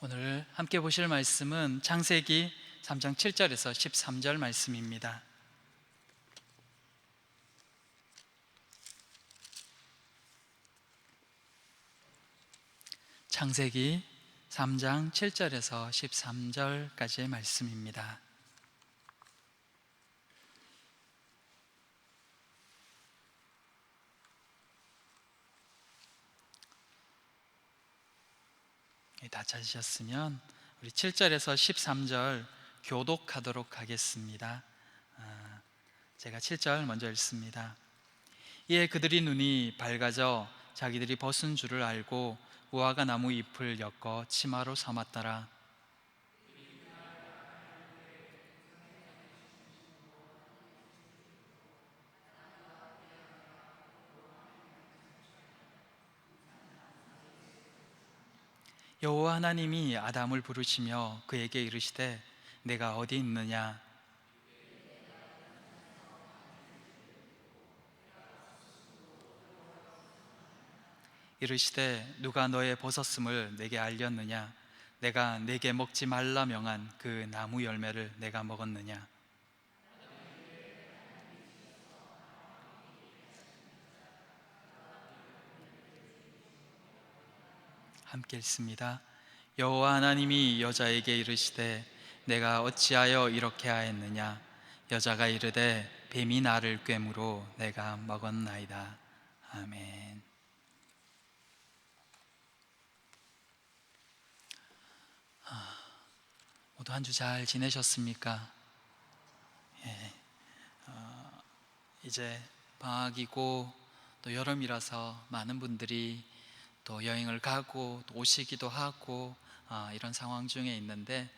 오늘 함께 보실 말씀은 창세기 3장 7절에서 13절 말씀입니다. 창세기 3장 7절에서 13절까지의 말씀입니다. 다 찾으셨으면 우리 7절에서 13절 교독하도록 하겠습니다. 제가 7절 먼저 읽습니다. 이에 그들이 눈이 밝아져 자기들이 벗은 줄을 알고 무화과 나무 잎을 엮어 치마로 삼았더라. 여호와 하나님이 아담을 부르시며 그에게 이르시되 내가 어디 있느냐? 이르시되 누가 너의 벗었음을 내게 알렸느냐? 내가 내게 먹지 말라 명한 그 나무 열매를 내가 먹었느냐? 함께 읽습니다. 여호와 하나님이 여자에게 이르시되 내가 어찌하여 이렇게 하였느냐? 여자가 이르되 뱀이 나를 꿰므로 내가 먹었나이다. 아멘. 모두 한 주 잘 지내셨습니까? 예. 이제 방학이고 또 여름이라서 많은 분들이 또 여행을 가고 또 오시기도 하고 이런 상황 중에 있는데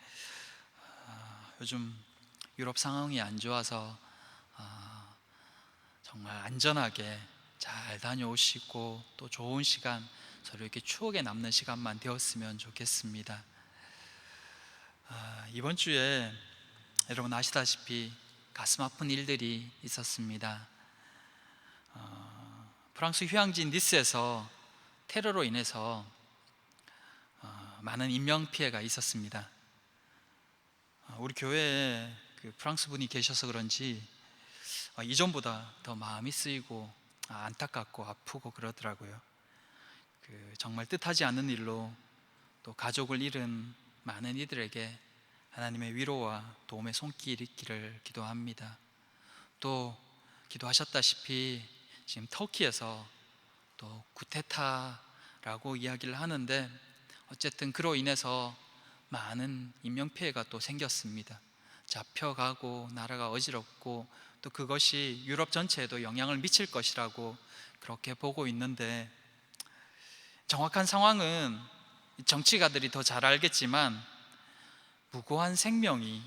요즘 유럽 상황이 안 좋아서 정말 안전하게 잘 다녀오시고 또 좋은 시간 서로 이렇게 추억에 남는 시간만 되었으면 좋겠습니다. 이번 주에 여러분 아시다시피 가슴 아픈 일들이 있었습니다. 프랑스 휴양지 니스에서 테러로 인해서 많은 인명피해가 있었습니다. 우리 교회에 그 프랑스 분이 계셔서 그런지 이전보다 더 마음이 쓰이고 안타깝고 아프고 그러더라고요. 정말 뜻하지 않는 일로 또 가족을 잃은 많은 이들에게 하나님의 위로와 도움의 손길이 있기를 기도합니다. 또 기도하셨다시피 지금 터키에서 또 쿠데타라고 이야기를 하는데 어쨌든 그로 인해서 많은 인명피해가 또 생겼습니다. 잡혀가고 나라가 어지럽고 또 그것이 유럽 전체에도 영향을 미칠 것이라고 그렇게 보고 있는데 정확한 상황은 정치가들이 더 잘 알겠지만 무고한 생명이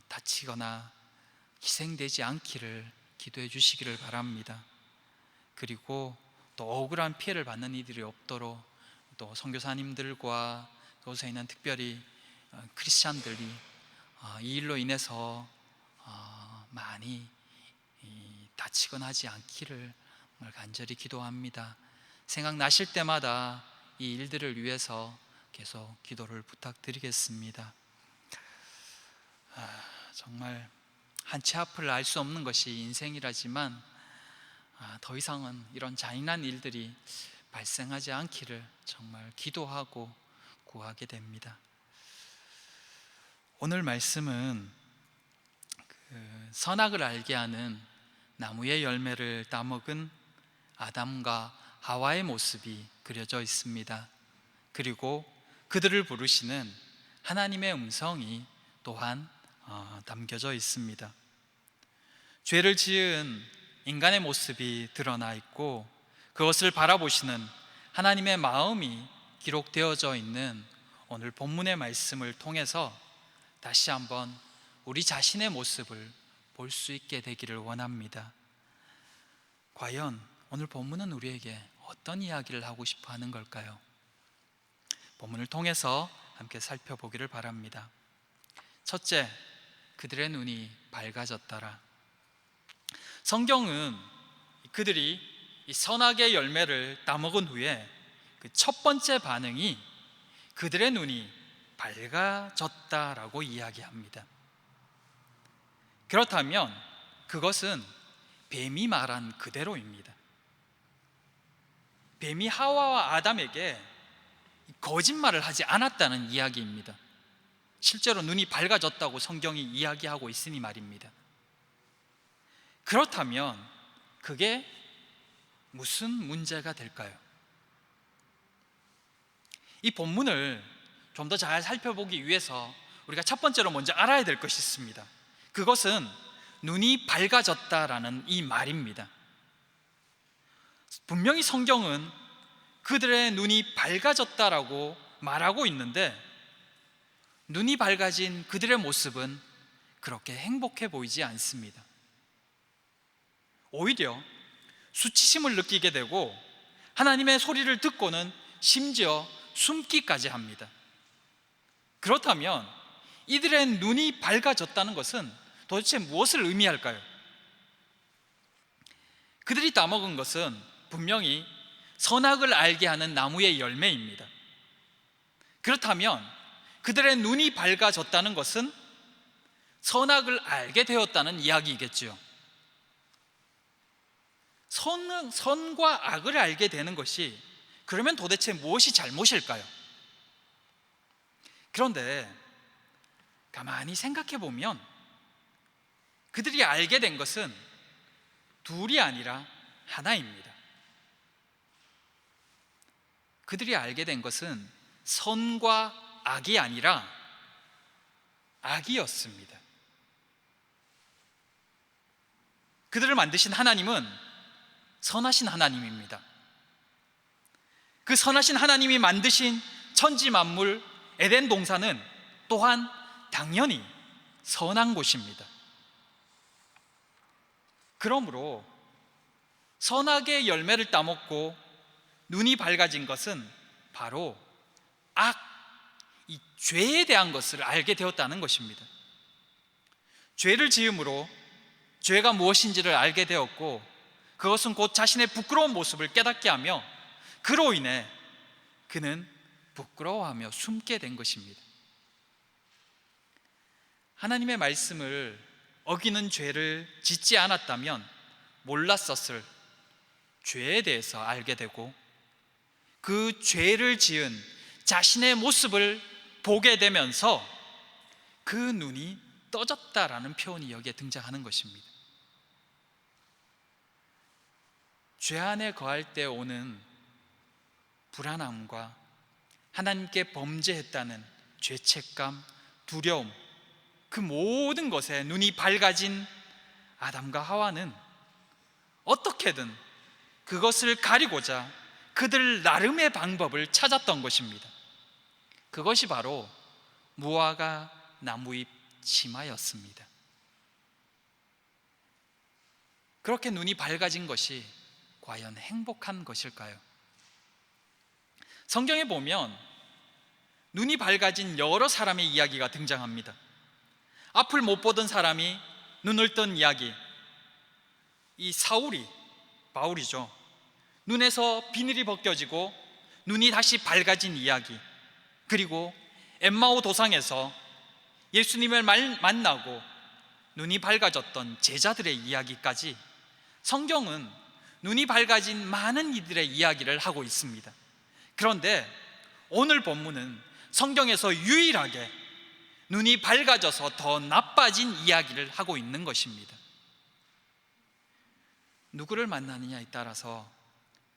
다치거나 희생되지 않기를 기도해 주시기를 바랍니다. 그리고 또 억울한 피해를 받는 이들이 없도록 또 선교사님들과 그곳에 있는 특별히 크리스찬들이 이 일로 인해서 많이 다치거나 하지 않기를 정말 간절히 기도합니다. 생각나실 때마다 이 일들을 위해서 계속 기도를 부탁드리겠습니다. 정말 한치 앞을 알 수 없는 것이 인생이라지만 더 이상은 이런 잔인한 일들이 발생하지 않기를 정말 기도하고 구하게 됩니다. 오늘 말씀은 선악을 알게 하는 나무의 열매를 따먹은 아담과 하와의 모습이 그려져 있습니다. 그리고 그들을 부르시는 하나님의 음성이 또한 담겨져 있습니다. 죄를 지은 인간의 모습이 드러나 있고 그것을 바라보시는 하나님의 마음이 기록되어져 있는 오늘 본문의 말씀을 통해서 다시 한번 우리 자신의 모습을 볼 수 있게 되기를 원합니다. 과연 오늘 본문은 우리에게 어떤 이야기를 하고 싶어 하는 걸까요? 본문을 통해서 함께 살펴보기를 바랍니다. 첫째, 그들의 눈이 밝아졌더라. 성경은 그들이 이 선악의 열매를 따먹은 후에 그 첫 번째 반응이 그들의 눈이 밝아졌다라고 이야기합니다. 그렇다면 그것은 뱀이 말한 그대로입니다. 뱀이 하와와 아담에게 거짓말을 하지 않았다는 이야기입니다. 실제로 눈이 밝아졌다고 성경이 이야기하고 있으니 말입니다. 그렇다면 그게 무슨 문제가 될까요? 이 본문을 좀 더 잘 살펴보기 위해서 우리가 첫 번째로 먼저 알아야 될 것이 있습니다. 그것은 눈이 밝아졌다라는 이 말입니다. 분명히 성경은 그들의 눈이 밝아졌다라고 말하고 있는데, 눈이 밝아진 그들의 모습은 그렇게 행복해 보이지 않습니다. 오히려 수치심을 느끼게 되고 하나님의 소리를 듣고는 심지어 숨기까지 합니다. 그렇다면 이들의 눈이 밝아졌다는 것은 도대체 무엇을 의미할까요? 그들이 따먹은 것은 분명히 선악을 알게 하는 나무의 열매입니다. 그렇다면 그들의 눈이 밝아졌다는 것은 선악을 알게 되었다는 이야기이겠죠. 선과 악을 알게 되는 것이 그러면 도대체 무엇이 잘못일까요? 그런데 가만히 생각해 보면 그들이 알게 된 것은 둘이 아니라 하나입니다. 그들이 알게 된 것은 선과 악이 아니라 악이었습니다. 그들을 만드신 하나님은 선하신 하나님입니다. 그 선하신 하나님이 만드신 천지 만물 에덴 동산은 또한 당연히 선한 곳입니다. 그러므로 선악의 열매를 따먹고 눈이 밝아진 것은 바로 악, 이 죄에 대한 것을 알게 되었다는 것입니다. 죄를 지음으로 죄가 무엇인지를 알게 되었고, 그것은 곧 자신의 부끄러운 모습을 깨닫게 하며 그로 인해 그는 부끄러워하며 숨게 된 것입니다. 하나님의 말씀을 어기는 죄를 짓지 않았다면 몰랐었을 죄에 대해서 알게 되고, 그 죄를 지은 자신의 모습을 보게 되면서 그 눈이 떠졌다라는 표현이 여기에 등장하는 것입니다. 죄 안에 거할 때 오는 불안함과 하나님께 범죄했다는 죄책감, 두려움, 그 모든 것에 눈이 밝아진 아담과 하와는 어떻게든 그것을 가리고자 그들 나름의 방법을 찾았던 것입니다. 그것이 바로 무화과 나무잎 치마였습니다. 그렇게 눈이 밝아진 것이 과연 행복한 것일까요? 성경에 보면 눈이 밝아진 여러 사람의 이야기가 등장합니다. 앞을 못 보던 사람이 눈을 뜬 이야기, 이 바울이죠. 눈에서 비늘이 벗겨지고 눈이 다시 밝아진 이야기, 그리고 엠마오 도상에서 예수님을 만나고 눈이 밝아졌던 제자들의 이야기까지 성경은 눈이 밝아진 많은 이들의 이야기를 하고 있습니다. 그런데 오늘 본문은 성경에서 유일하게 눈이 밝아져서 더 나빠진 이야기를 하고 있는 것입니다. 누구를 만나느냐에 따라서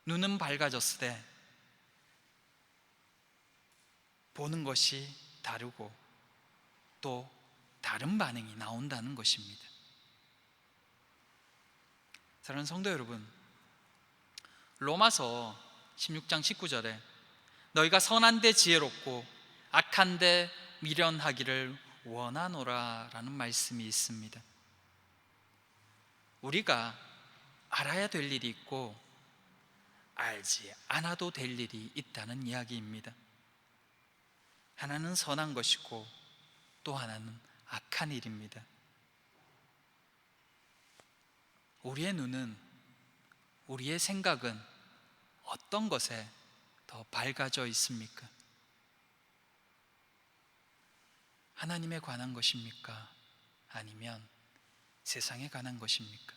눈은 밝아졌을 때 보는 것이 다르고 또 다른 반응이 나온다는 것입니다. 사랑하는 성도 여러분, 로마서 16장 19절에 너희가 선한데 지혜롭고 악한데 미련하기를 원하노라 라는 말씀이 있습니다. 우리가 알아야 될 일이 있고 알지 않아도 될 일이 있다는 이야기입니다. 하나는 선한 것이고 또 하나는 악한 일입니다. 우리의 눈은, 우리의 생각은 어떤 것에 더 밝아져 있습니까? 하나님에 관한 것입니까? 아니면 세상에 관한 것입니까?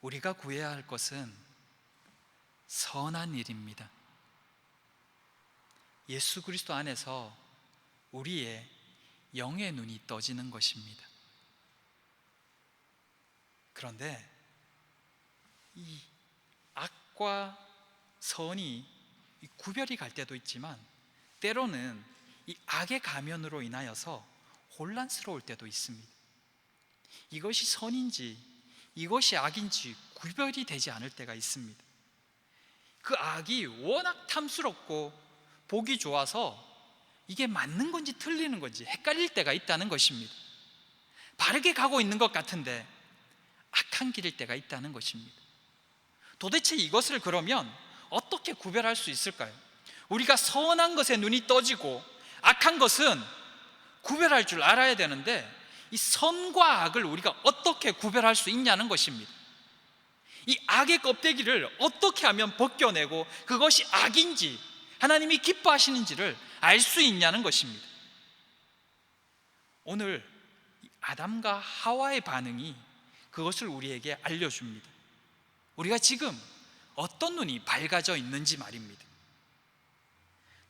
우리가 구해야 할 것은 선한 일입니다. 예수 그리스도 안에서 우리의 영의 눈이 떠지는 것입니다. 그런데 이 악과 선이 구별이 갈 때도 있지만 때로는 이 악의 가면으로 인하여서 혼란스러울 때도 있습니다. 이것이 선인지 이것이 악인지 구별이 되지 않을 때가 있습니다. 그 악이 워낙 탐스럽고 보기 좋아서 이게 맞는 건지 틀리는 건지 헷갈릴 때가 있다는 것입니다. 바르게 가고 있는 것 같은데 악한 길일 때가 있다는 것입니다. 도대체 이것을 그러면 어떻게 구별할 수 있을까요? 우리가 선한 것에 눈이 떠지고 악한 것은 구별할 줄 알아야 되는데 이 선과 악을 우리가 어떻게 구별할 수 있냐는 것입니다. 이 악의 껍데기를 어떻게 하면 벗겨내고 그것이 악인지 하나님이 기뻐하시는지를 알 수 있냐는 것입니다. 오늘 아담과 하와의 반응이 그것을 우리에게 알려줍니다. 우리가 지금 어떤 눈이 밝아져 있는지 말입니다.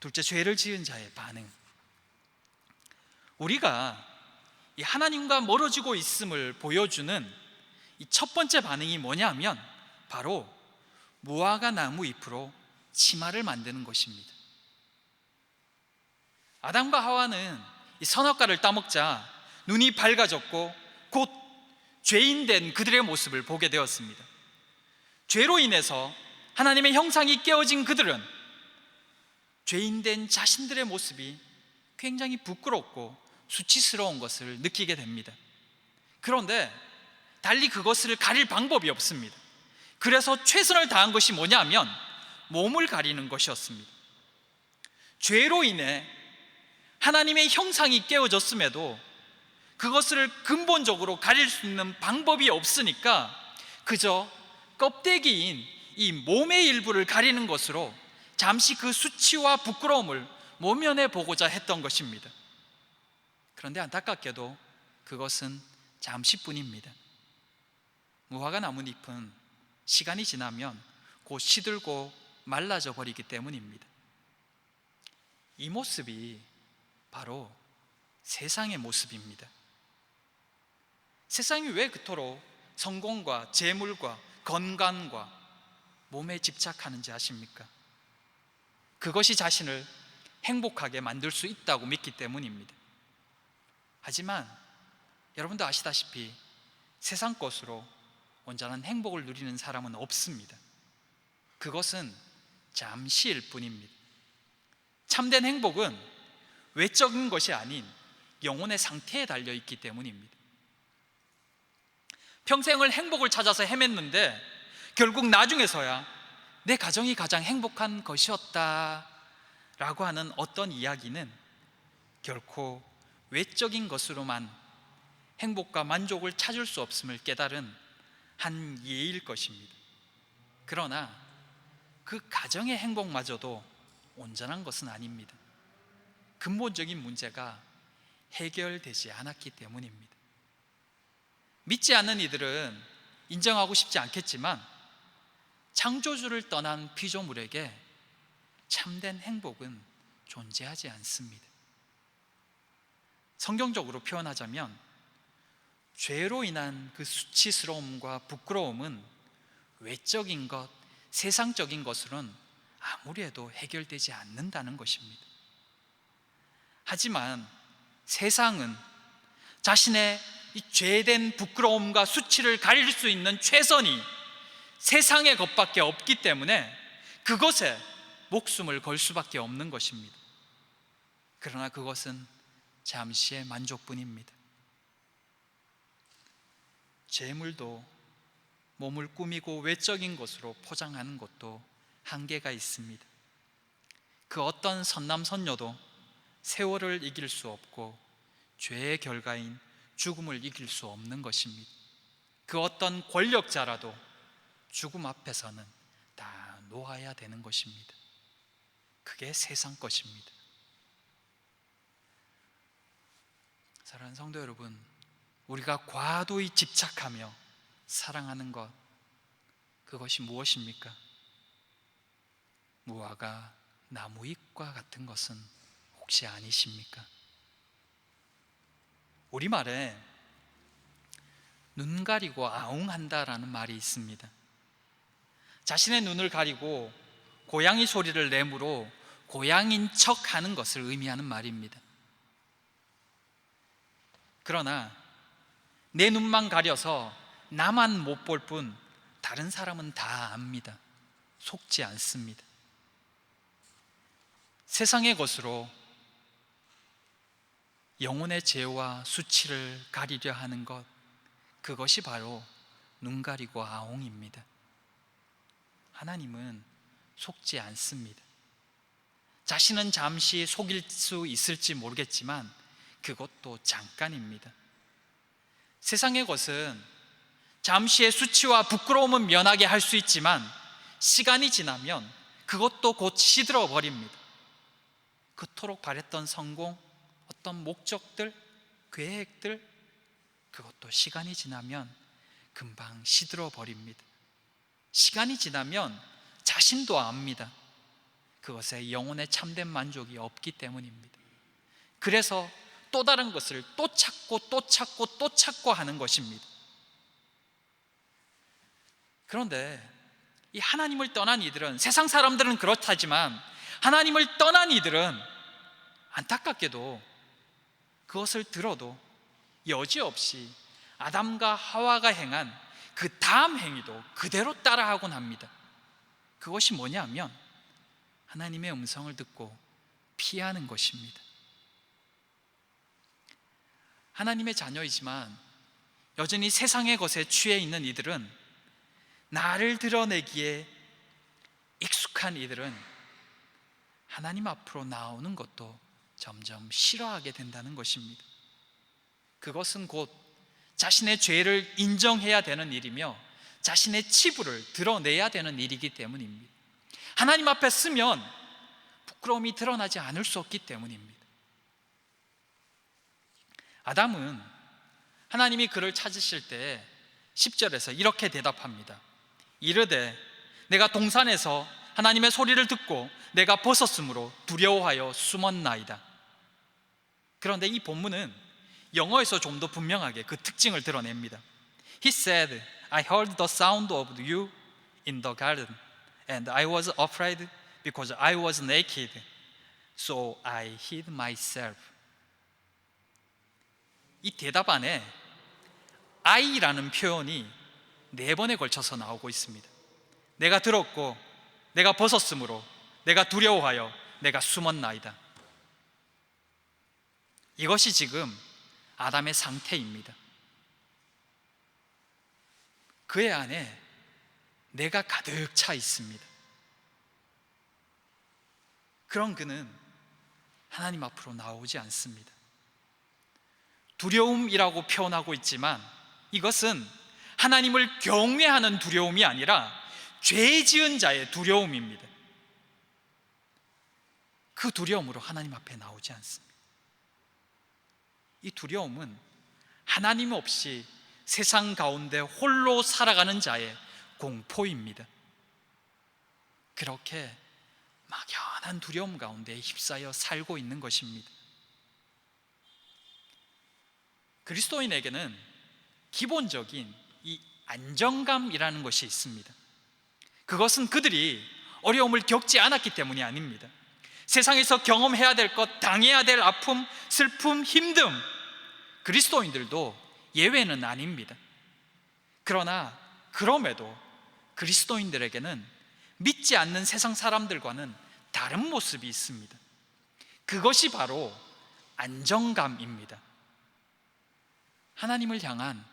둘째, 죄를 지은 자의 반응. 우리가 이 하나님과 멀어지고 있음을 보여주는 이 첫 번째 반응이 뭐냐면 바로 무화과 나무 잎으로 치마를 만드는 것입니다. 아담과 하와는 이 선악과를 따먹자 눈이 밝아졌고 곧 죄인된 그들의 모습을 보게 되었습니다. 죄로 인해서 하나님의 형상이 깨어진 그들은 죄인된 자신들의 모습이 굉장히 부끄럽고 수치스러운 것을 느끼게 됩니다. 그런데 달리 그것을 가릴 방법이 없습니다. 그래서 최선을 다한 것이 뭐냐면 몸을 가리는 것이었습니다. 죄로 인해 하나님의 형상이 깨어졌음에도 그것을 근본적으로 가릴 수 있는 방법이 없으니까 그저 껍데기인 이 몸의 일부를 가리는 것으로 잠시 그 수치와 부끄러움을 모면해 보고자 했던 것입니다. 그런데 안타깝게도 그것은 잠시뿐입니다. 무화과 나뭇잎은 시간이 지나면 곧 시들고 말라져 버리기 때문입니다. 이 모습이 바로 세상의 모습입니다. 세상이 왜 그토록 성공과 재물과 건강과 몸에 집착하는지 아십니까? 그것이 자신을 행복하게 만들 수 있다고 믿기 때문입니다. 하지만 여러분도 아시다시피 세상 것으로 온전한 행복을 누리는 사람은 없습니다. 그것은 잠시일 뿐입니다. 참된 행복은 외적인 것이 아닌 영혼의 상태에 달려 있기 때문입니다. 평생을 행복을 찾아서 헤맸는데 결국 나중에서야 내 가정이 가장 행복한 것이었다 라고 하는 어떤 이야기는 결코 외적인 것으로만 행복과 만족을 찾을 수 없음을 깨달은 한 예일 것입니다. 그러나 그 가정의 행복마저도 온전한 것은 아닙니다. 근본적인 문제가 해결되지 않았기 때문입니다. 믿지 않는 이들은 인정하고 싶지 않겠지만 창조주를 떠난 피조물에게 참된 행복은 존재하지 않습니다. 성경적으로 표현하자면 죄로 인한 그 수치스러움과 부끄러움은 외적인 것, 세상적인 것으로는 아무리 해도 해결되지 않는다는 것입니다. 하지만 세상은 자신의 이 죄된 부끄러움과 수치를 가릴 수 있는 최선이 세상의 것밖에 없기 때문에 그것에 목숨을 걸 수밖에 없는 것입니다. 그러나 그것은 잠시의 만족뿐입니다. 재물도 몸을 꾸미고 외적인 것으로 포장하는 것도 한계가 있습니다. 그 어떤 선남선녀도 세월을 이길 수 없고 죄의 결과인 죽음을 이길 수 없는 것입니다. 그 어떤 권력자라도 죽음 앞에서는 다 놓아야 되는 것입니다. 그게 세상 것입니다. 사랑하는 성도 여러분, 우리가 과도히 집착하며 사랑하는 것, 그것이 무엇입니까? 무화과 나무잎과 같은 것은 혹시 아니십니까? 우리말에 눈 가리고 아웅한다라는 말이 있습니다. 자신의 눈을 가리고 고양이 소리를 내므로 고양인 척 하는 것을 의미하는 말입니다. 그러나 내 눈만 가려서 나만 못 볼 뿐 다른 사람은 다 압니다. 속지 않습니다. 세상의 것으로 영혼의 죄와 수치를 가리려 하는 것, 그것이 바로 눈 가리고 아웅입니다. 하나님은 속지 않습니다. 자신은 잠시 속일 수 있을지 모르겠지만 그것도 잠깐입니다. 세상의 것은 잠시의 수치와 부끄러움은 면하게 할 수 있지만 시간이 지나면 그것도 곧 시들어 버립니다. 그토록 바랬던 성공, 어떤 목적들, 계획들, 그것도 시간이 지나면 금방 시들어 버립니다. 시간이 지나면 자신도 압니다. 그것에 영혼의 참된 만족이 없기 때문입니다. 그래서 또 다른 것을 또 찾고 또 찾고 또 찾고 하는 것입니다. 그런데 이 하나님을 떠난 이들은, 세상 사람들은 그렇다지만 하나님을 떠난 이들은 안타깝게도 그것을 들어도 여지없이 아담과 하와가 행한 그 다음 행위도 그대로 따라하곤 합니다. 그것이 뭐냐면 하나님의 음성을 듣고 피하는 것입니다. 하나님의 자녀이지만 여전히 세상의 것에 취해 있는 이들은, 나를 드러내기에 익숙한 이들은 하나님 앞으로 나오는 것도 점점 싫어하게 된다는 것입니다. 그것은 곧 자신의 죄를 인정해야 되는 일이며 자신의 치부를 드러내야 되는 일이기 때문입니다. 하나님 앞에 쓰면 부끄러움이 드러나지 않을 수 없기 때문입니다. 아담은 하나님이 그를 찾으실 때 10절에서 이렇게 대답합니다. 이르되 내가 동산에서 하나님의 소리를 듣고 내가 벗었으므로 두려워하여 숨었나이다. 그런데 이 본문은 영어에서 좀 더 분명하게 그 특징을 드러냅니다. He said, I heard the sound of you in the garden and I was afraid because I was naked, so I hid myself. 이 대답 안에 I라는 표현이 4번에 걸쳐서 나오고 있습니다. 내가 들었고 내가 벗었으므로 내가 두려워하여 내가 숨었나이다. 이것이 지금 아담의 상태입니다. 그의 안에 내가 가득 차 있습니다. 그런 그는 하나님 앞으로 나오지 않습니다. 두려움이라고 표현하고 있지만 이것은 하나님을 경외하는 두려움이 아니라 죄 지은 자의 두려움입니다. 그 두려움으로 하나님 앞에 나오지 않습니다. 이 두려움은 하나님 없이 세상 가운데 홀로 살아가는 자의 공포입니다. 그렇게 막연한 두려움 가운데 휩싸여 살고 있는 것입니다. 그리스도인에게는 기본적인 이 안정감이라는 것이 있습니다. 그것은 그들이 어려움을 겪지 않았기 때문이 아닙니다. 세상에서 경험해야 될 것, 당해야 될 아픔, 슬픔, 힘듦, 그리스도인들도 예외는 아닙니다. 그러나 그럼에도 그리스도인들에게는 믿지 않는 세상 사람들과는 다른 모습이 있습니다. 그것이 바로 안정감입니다. 하나님을 향한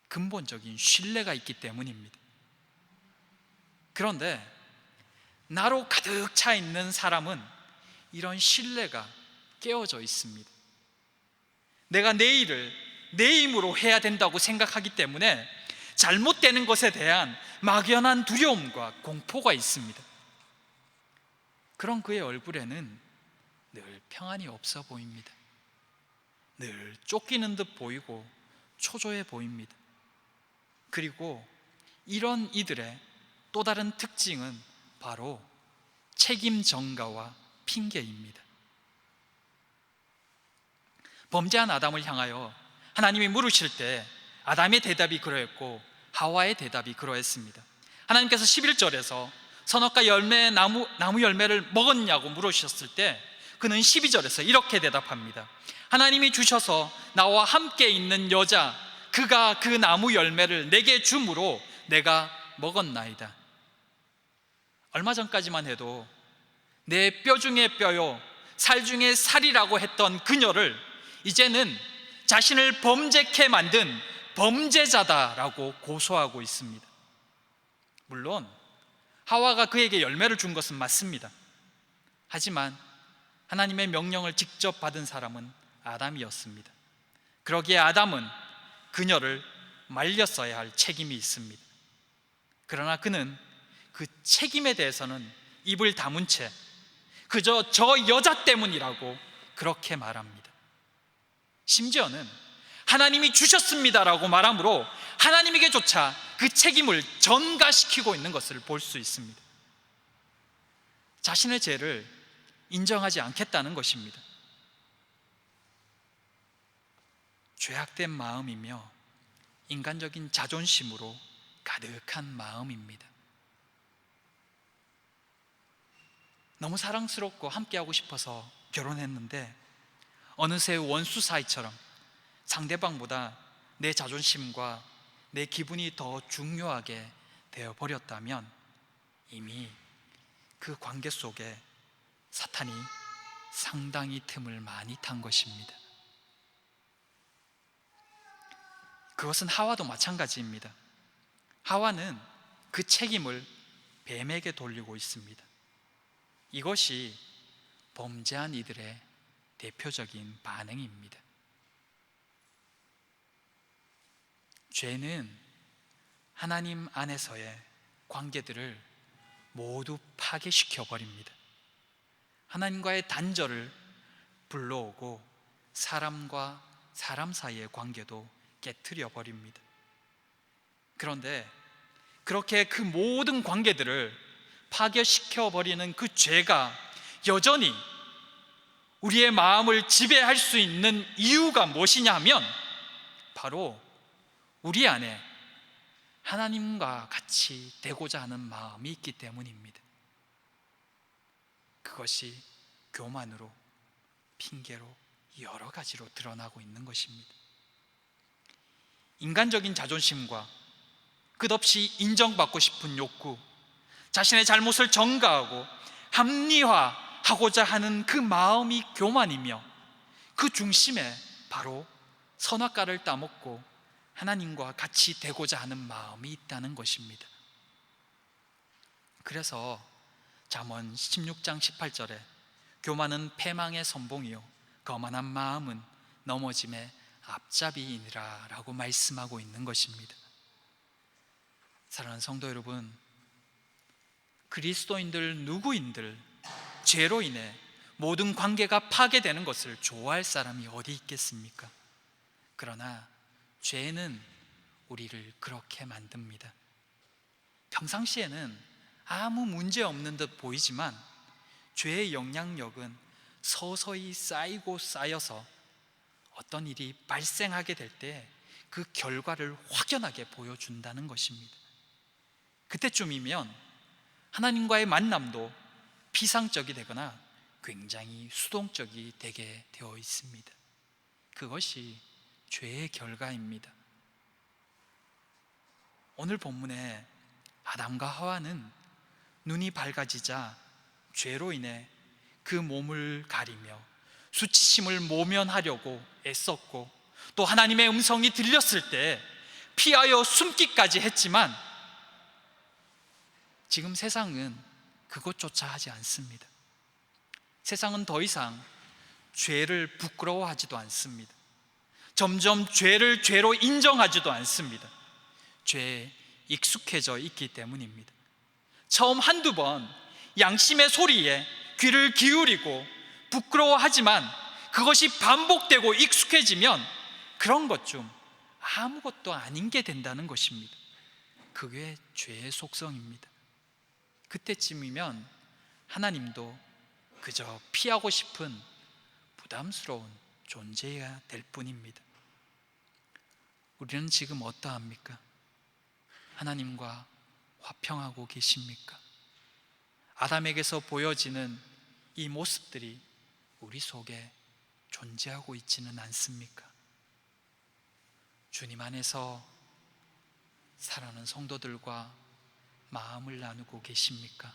근본적인 신뢰가 있기 때문입니다. 그런데 나로 가득 차 있는 사람은 이런 신뢰가 깨어져 있습니다. 내가 내 일을 내 힘으로 해야 된다고 생각하기 때문에 잘못되는 것에 대한 막연한 두려움과 공포가 있습니다. 그런 그의 얼굴에는 늘 평안이 없어 보입니다. 늘 쫓기는 듯 보이고 초조해 보입니다. 그리고 이런 이들의 또 다른 특징은 바로 책임 전가와 핑계입니다. 범죄한 아담을 향하여 하나님이 물으실 때 아담의 대답이 그러했고 하와의 대답이 그러했습니다. 하나님께서 11절에서 선악과 나무 열매를 먹었냐고 물으셨을 때 그는 12절에서 이렇게 대답합니다. 하나님이 주셔서 나와 함께 있는 여자 그가 그 나무 열매를 내게 줌으로 내가 먹었나이다. 얼마 전까지만 해도 내 뼈 중에 뼈요 살 중에 살이라고 했던 그녀를 이제는 자신을 범죄케 만든 범죄자다라고 고소하고 있습니다. 물론 하와가 그에게 열매를 준 것은 맞습니다. 하지만 하나님의 명령을 직접 받은 사람은 아담이었습니다. 그러기에 아담은 그녀를 말렸어야 할 책임이 있습니다. 그러나 그는 그 책임에 대해서는 입을 다문 채 그저 저 여자 때문이라고 그렇게 말합니다. 심지어는 하나님이 주셨습니다라고 말함으로 하나님에게조차 그 책임을 전가시키고 있는 것을 볼 수 있습니다. 자신의 죄를 인정하지 않겠다는 것입니다. 죄악된 마음이며 인간적인 자존심으로 가득한 마음입니다. 너무 사랑스럽고 함께하고 싶어서 결혼했는데 어느새 원수 사이처럼 상대방보다 내 자존심과 내 기분이 더 중요하게 되어버렸다면 이미 그 관계 속에 사탄이 상당히 틈을 많이 탄 것입니다. 그것은 하와도 마찬가지입니다. 하와는 그 책임을 뱀에게 돌리고 있습니다. 이것이 범죄한 이들의 대표적인 반응입니다. 죄는 하나님 안에서의 관계들을 모두 파괴시켜 버립니다. 하나님과의 단절을 불러오고 사람과 사람 사이의 관계도 깨트려 버립니다. 그런데 그렇게 그 모든 관계들을 파괴시켜 버리는 그 죄가 여전히 우리의 마음을 지배할 수 있는 이유가 무엇이냐 하면 바로 우리 안에 하나님과 같이 되고자 하는 마음이 있기 때문입니다. 그것이 교만으로, 핑계로, 여러 가지로 드러나고 있는 것입니다. 인간적인 자존심과 끝없이 인정받고 싶은 욕구, 자신의 잘못을 전가하고 합리화하고자 하는 그 마음이 교만이며 그 중심에 바로 선악과를 따먹고 하나님과 같이 되고자 하는 마음이 있다는 것입니다. 그래서 잠언 16장 18절에 교만은 패망의 선봉이요 거만한 마음은 넘어짐의 앞잡이이니라 라고 말씀하고 있는 것입니다. 사랑하는 성도 여러분, 그리스도인들 누구인들 죄로 인해 모든 관계가 파괴되는 것을 좋아할 사람이 어디 있겠습니까? 그러나 죄는 우리를 그렇게 만듭니다. 평상시에는 아무 문제 없는 듯 보이지만 죄의 영향력은 서서히 쌓이고 쌓여서 어떤 일이 발생하게 될 때 그 결과를 확연하게 보여준다는 것입니다. 그때쯤이면 하나님과의 만남도 피상적이 되거나 굉장히 수동적이 되게 되어 있습니다. 그것이 죄의 결과입니다. 오늘 본문에 아담과 하와는 눈이 밝아지자 죄로 인해 그 몸을 가리며 수치심을 모면하려고 애썼고 또 하나님의 음성이 들렸을 때 피하여 숨기까지 했지만 지금 세상은 그것조차 하지 않습니다. 세상은 더 이상 죄를 부끄러워하지도 않습니다. 점점 죄를 죄로 인정하지도 않습니다. 죄에 익숙해져 있기 때문입니다. 처음 한두 번 양심의 소리에 귀를 기울이고 부끄러워하지만 그것이 반복되고 익숙해지면 그런 것 좀 아무것도 아닌 게 된다는 것입니다. 그게 죄의 속성입니다. 그때쯤이면 하나님도 그저 피하고 싶은 부담스러운 존재가 될 뿐입니다. 우리는 지금 어떠합니까? 하나님과 화평하고 계십니까? 아담에게서 보여지는 이 모습들이 우리 속에 존재하고 있지는 않습니까? 주님 안에서 사랑하는 성도들과 마음을 나누고 계십니까?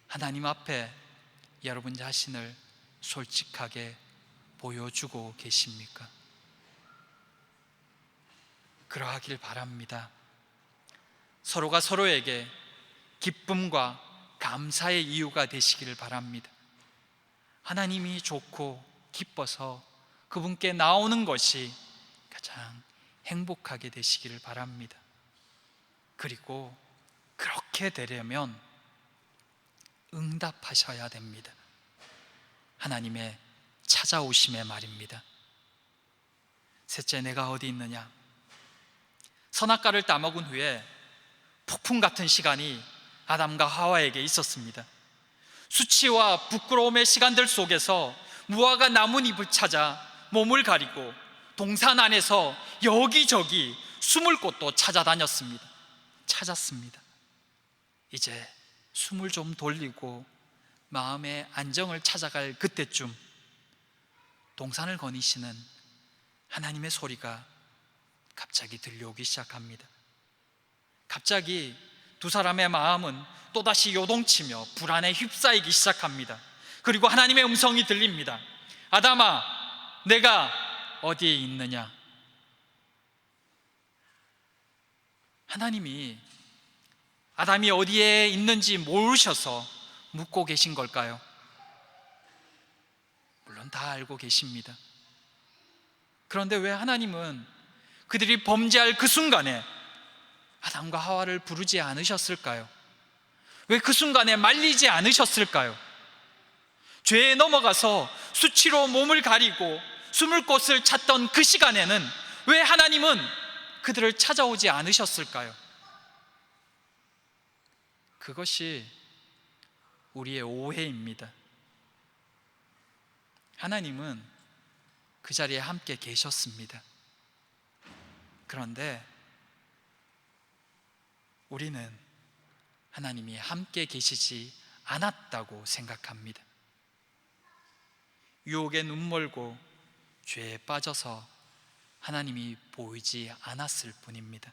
하나님 앞에 여러분 자신을 솔직하게 보여주고 계십니까? 그러하길 바랍니다. 서로가 서로에게 기쁨과 감사의 이유가 되시기를 바랍니다. 하나님이 좋고 기뻐서 그분께 나오는 것이 가장 행복하게 되시기를 바랍니다. 그리고 그렇게 되려면 응답하셔야 됩니다. 하나님의 찾아오심의 말입니다. 셋째, 내가 어디 있느냐? 선악과를 따먹은 후에 폭풍 같은 시간이 아담과 하와에게 있었습니다. 수치와 부끄러움의 시간들 속에서 무화과 나뭇잎을 찾아 몸을 가리고 동산 안에서 여기저기 숨을 곳도 찾았습니다. 이제 숨을 좀 돌리고 마음의 안정을 찾아갈 그때쯤 동산을 거니시는 하나님의 소리가 갑자기 들려오기 시작합니다. 갑자기 두 사람의 마음은 또다시 요동치며 불안에 휩싸이기 시작합니다. 그리고 하나님의 음성이 들립니다. 아담아, 내가 어디에 있느냐? 하나님이 아담이 어디에 있는지 모르셔서 묻고 계신 걸까요? 물론 다 알고 계십니다. 그런데 왜 하나님은 그들이 범죄할 그 순간에 아담과 하와를 부르지 않으셨을까요? 왜 그 순간에 말리지 않으셨을까요? 죄에 넘어가서 수치로 몸을 가리고 숨을 곳을 찾던 그 시간에는 왜 하나님은 그들을 찾아오지 않으셨을까요? 그것이 우리의 오해입니다. 하나님은 그 자리에 함께 계셨습니다. 그런데 우리는 하나님이 함께 계시지 않았다고 생각합니다. 유혹에 눈멀고 죄에 빠져서 하나님이 보이지 않았을 뿐입니다.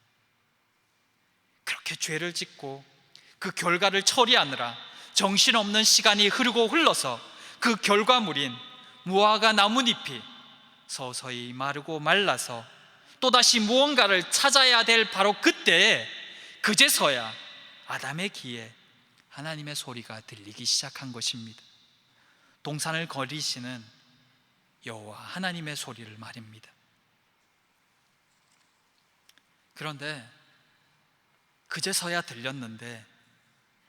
그렇게 죄를 짓고 그 결과를 처리하느라 정신없는 시간이 흐르고 흘러서 그 결과물인 무화과 나뭇잎이 서서히 마르고 말라서 또다시 무언가를 찾아야 될 바로 그때에 그제서야 아담의 귀에 하나님의 소리가 들리기 시작한 것입니다. 동산을 거리시는 여호와 하나님의 소리를 말입니다. 그런데 그제서야 들렸는데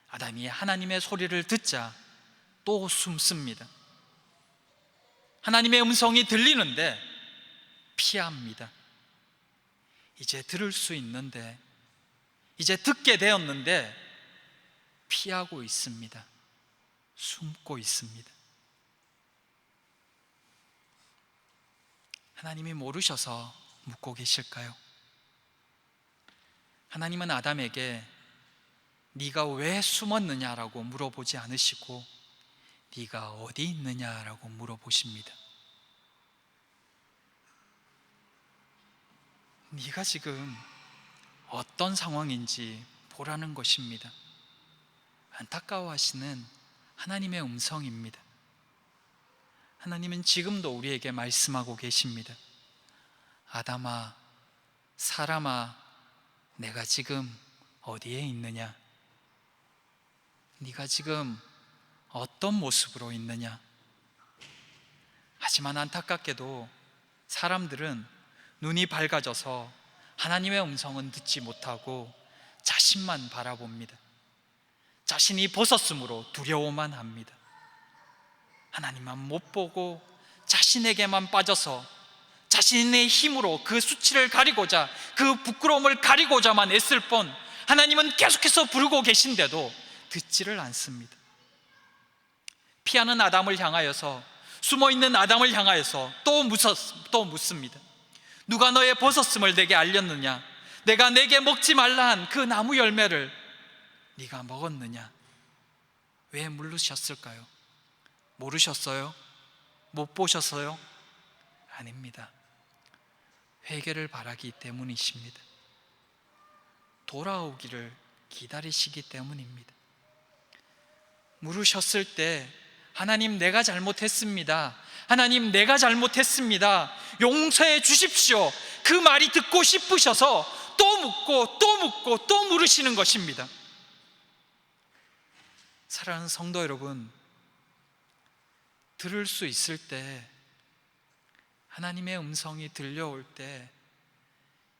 아담이 하나님의 소리를 듣자 또 숨습니다. 하나님의 음성이 들리는데 피합니다. 이제 들을 수 있는데, 이제 듣게 되었는데 피하고 있습니다. 숨고 있습니다. 하나님이 모르셔서 묻고 계실까요? 하나님은 아담에게 네가 왜 숨었느냐라고 물어보지 않으시고 네가 어디 있느냐라고 물어보십니다. 네가 지금 어떤 상황인지 보라는 것입니다. 안타까워하시는 하나님의 음성입니다. 하나님은 지금도 우리에게 말씀하고 계십니다. 아담아, 사람아, 내가 지금 어디에 있느냐? 네가 지금 어떤 모습으로 있느냐? 하지만 안타깝게도 사람들은 눈이 밝아져서 하나님의 음성은 듣지 못하고 자신만 바라봅니다. 자신이 벗었으므로 두려워만 합니다. 하나님만 못 보고 자신에게만 빠져서 자신의 힘으로 그 수치를 가리고자, 그 부끄러움을 가리고자만 애쓸 뿐 하나님은 계속해서 부르고 계신데도 듣지를 않습니다. 피하는 아담을 향하여서, 숨어있는 아담을 향하여서 또 묻습니다. 누가 너의 벗었음을 내게 알렸느냐? 내가 내게 먹지 말라 한 그 나무 열매를 네가 먹었느냐? 왜 물으셨을까요? 모르셨어요? 못 보셨어요? 아닙니다. 회개를 바라기 때문이십니다. 돌아오기를 기다리시기 때문입니다. 물으셨을 때 하나님 내가 잘못했습니다, 하나님 내가 잘못했습니다, 용서해 주십시오, 그 말이 듣고 싶으셔서 또 묻고 또 묻고 또 물으시는 것입니다. 사랑하는 성도 여러분, 들을 수 있을 때, 하나님의 음성이 들려올 때,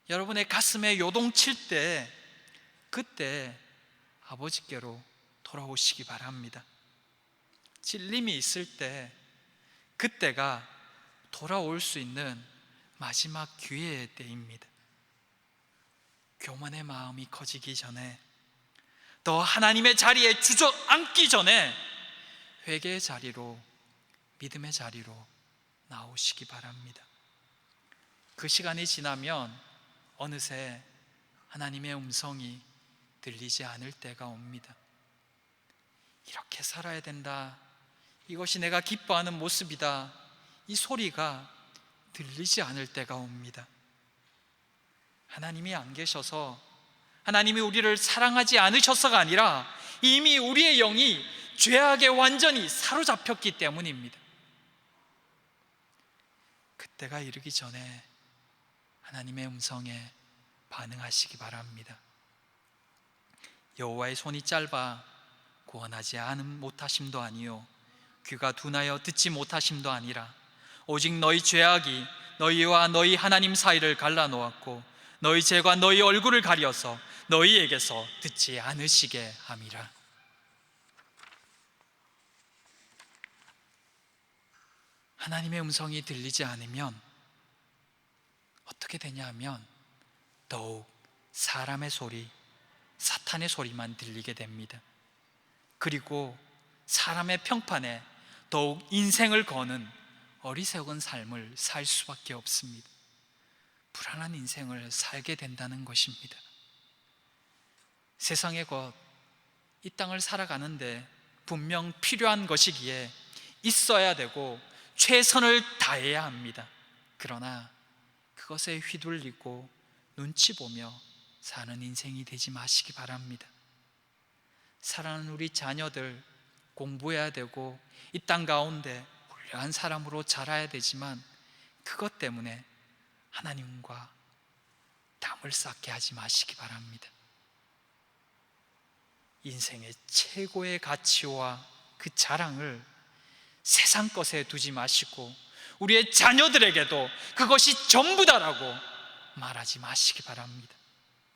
여러분의 가슴에 요동칠 때, 그때 아버지께로 돌아오시기 바랍니다. 찔림이 있을 때, 그때가 돌아올 수 있는 마지막 기회의 때입니다. 교만의 마음이 커지기 전에, 더 하나님의 자리에 주저앉기 전에 회개의 자리로, 믿음의 자리로 나오시기 바랍니다. 그 시간이 지나면 어느새 하나님의 음성이 들리지 않을 때가 옵니다. 이렇게 살아야 된다, 이것이 내가 기뻐하는 모습이다, 이 소리가 들리지 않을 때가 옵니다. 하나님이 안 계셔서, 하나님이 우리를 사랑하지 않으셔서가 아니라 이미 우리의 영이 죄악에 완전히 사로잡혔기 때문입니다. 그때가 이르기 전에 하나님의 음성에 반응하시기 바랍니다. 여호와의 손이 짧아 구원하지 못하심도 아니요 귀가 둔하여 듣지 못하심도 아니라 오직 너희 죄악이 너희와 너희 하나님 사이를 갈라놓았고 너희 죄가 너희 얼굴을 가려서 너희에게서 듣지 않으시게 함이라. 하나님의 음성이 들리지 않으면 어떻게 되냐 하면 더욱 사람의 소리, 사탄의 소리만 들리게 됩니다. 그리고 사람의 평판에 더욱 인생을 거는 어리석은 삶을 살 수밖에 없습니다. 불안한 인생을 살게 된다는 것입니다. 세상의 것, 이 땅을 살아가는데 분명 필요한 것이기에 있어야 되고 최선을 다해야 합니다. 그러나 그것에 휘둘리고 눈치 보며 사는 인생이 되지 마시기 바랍니다. 사랑하는 우리 자녀들 공부해야 되고 이 땅 가운데 훌륭한 사람으로 자라야 되지만 그것 때문에 하나님과 담을 쌓게 하지 마시기 바랍니다. 인생의 최고의 가치와 그 자랑을 세상 것에 두지 마시고 우리의 자녀들에게도 그것이 전부다라고 말하지 마시기 바랍니다.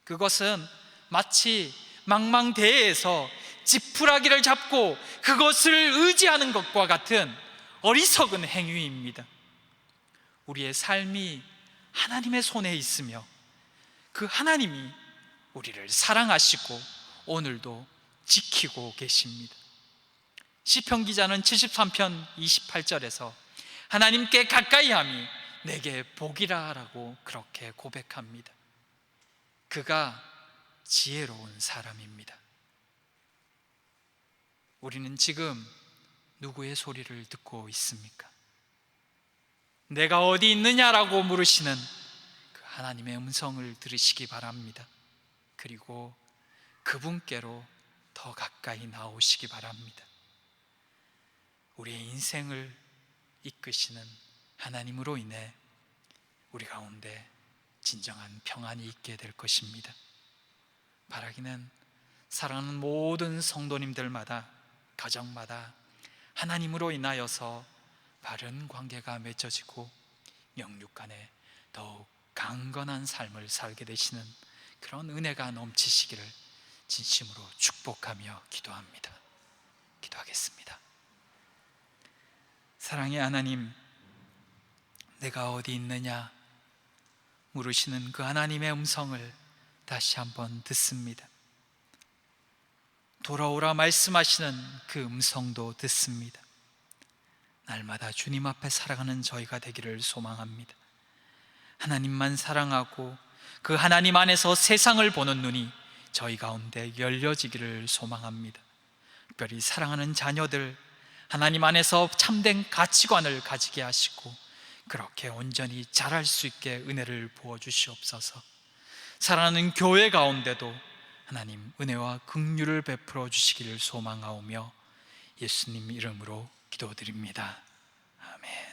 그것은 마치 망망대해에서 지푸라기를 잡고 그것을 의지하는 것과 같은 어리석은 행위입니다. 우리의 삶이 하나님의 손에 있으며 그 하나님이 우리를 사랑하시고 오늘도 지키고 계십니다. 시편 기자는 73편 28절에서 하나님께 가까이함이 내게 복이라 라고 그렇게 고백합니다. 그가 지혜로운 사람입니다. 우리는 지금 누구의 소리를 듣고 있습니까? 내가 어디 있느냐라고 물으시는 그 하나님의 음성을 들으시기 바랍니다. 그리고 그분께로 더 가까이 나오시기 바랍니다. 우리의 인생을 이끄시는 하나님으로 인해 우리 가운데 진정한 평안이 있게 될 것입니다. 바라기는 사랑하는 모든 성도님들마다, 가정마다 하나님으로 인하여서 바른 관계가 맺어지고 영육 간에 더욱 강건한 삶을 살게 되시는 그런 은혜가 넘치시기를 진심으로 축복하며 기도합니다. 기도하겠습니다. 사랑의 하나님, 내가 어디 있느냐 물으시는 그 하나님의 음성을 다시 한번 듣습니다. 돌아오라 말씀하시는 그 음성도 듣습니다. 날마다 주님 앞에 살아가는 저희가 되기를 소망합니다. 하나님만 사랑하고 그 하나님 안에서 세상을 보는 눈이 저희 가운데 열려지기를 소망합니다. 특별히 사랑하는 자녀들, 하나님 안에서 참된 가치관을 가지게 하시고 그렇게 온전히 자랄 수 있게 은혜를 부어주시옵소서. 사랑하는 교회 가운데도 하나님 은혜와 긍휼을 베풀어 주시기를 소망하오며 예수님 이름으로 기도드립니다. 아멘.